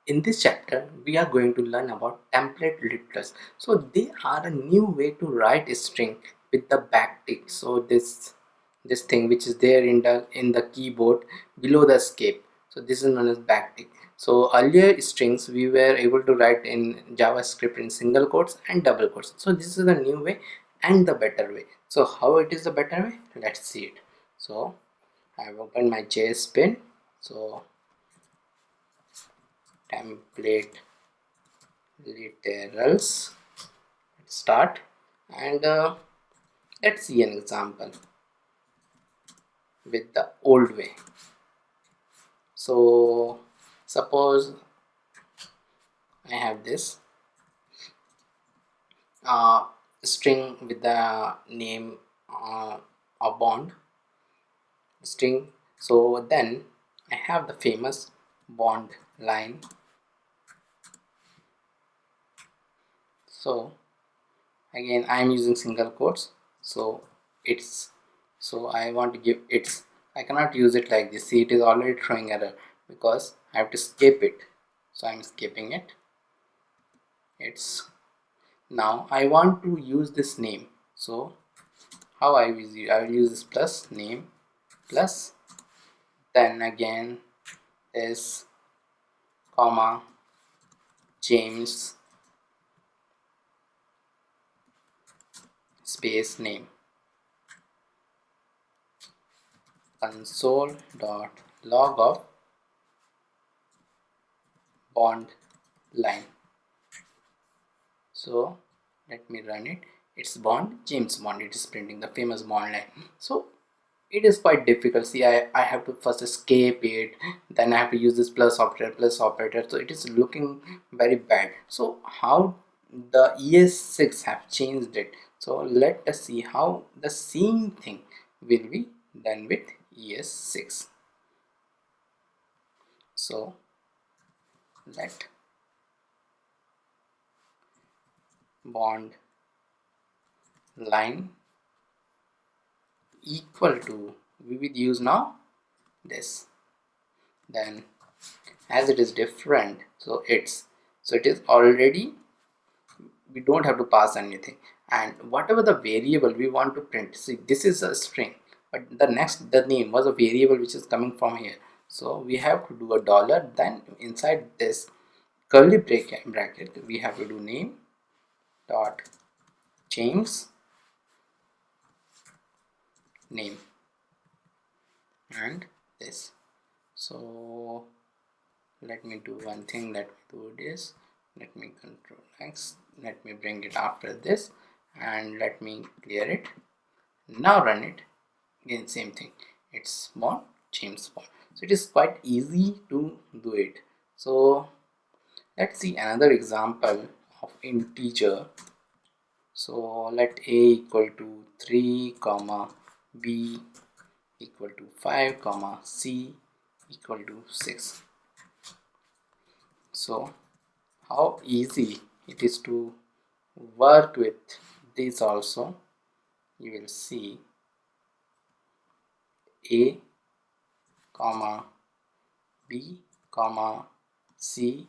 In this chapter, we are going to learn about template literals. So they are a new way to write a string with the backtick. So this thing which is there in the keyboard below the escape. So this is known as backtick. So earlier strings we were able to write in JavaScript in single quotes and double quotes. So this is the new way and the better way. So how it is the better way? Let's see it. So I have opened my JS bin. So template literals, start, and let's see an example with the old way. So suppose I have this string with the name of bond string. So then I have the famous bond line. So again I am using single quotes, so I want to give its. I cannot use it like this. See, it is already throwing error because I have to escape it. So I'm escaping it. It's now I want to use this name. So how I will use this plus name plus, then again is comma James space name, console.log of bond line. So let me run it. It's bond James Bond. It is printing the famous bond line. So it is quite difficult. See, I have to first escape it, then I have to use this plus operator. So it is looking very bad. So how the ES6 have changed it? So let us see how the same thing will be done with ES6. So let bond line equal to, we will use now this, then as it is different, so it is already, we don't have to pass anything, and whatever the variable we want to print, see this is a string, but the name was a variable which is coming from here. So we have to do a dollar, then inside this curly bracket we have to do name dot James name and this. So let me do one thing, let me do this, let me control X, let me bring it after this, and let me clear it. Now run it again, same thing, it's bond James Bond. So it is quite easy to do it. So let's see another example of integer. So let a equal to 3 comma b equal to 5 comma c equal to 6. So how easy it is to work with this also. You will see a comma b comma c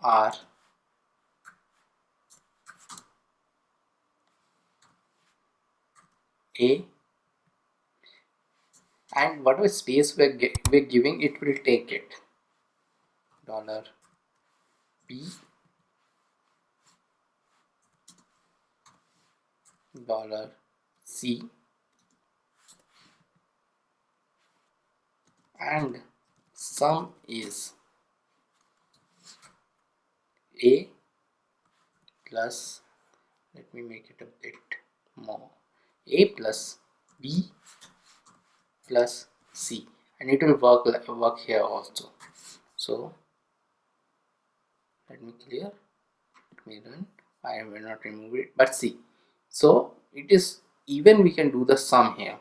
are a, and whatever space we're giving, it will take it, dollar b dollar c, and sum is a plus, let me make it a bit more, a plus b plus c, and it will work here also. So let me clear, let me run. I will not remove it, but see, so it is even, we can do the sum here,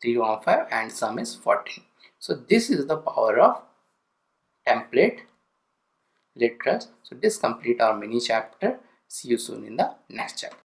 315 and sum is 14. So this is the power of template literals. So this complete our mini chapter. See you soon in the next chapter.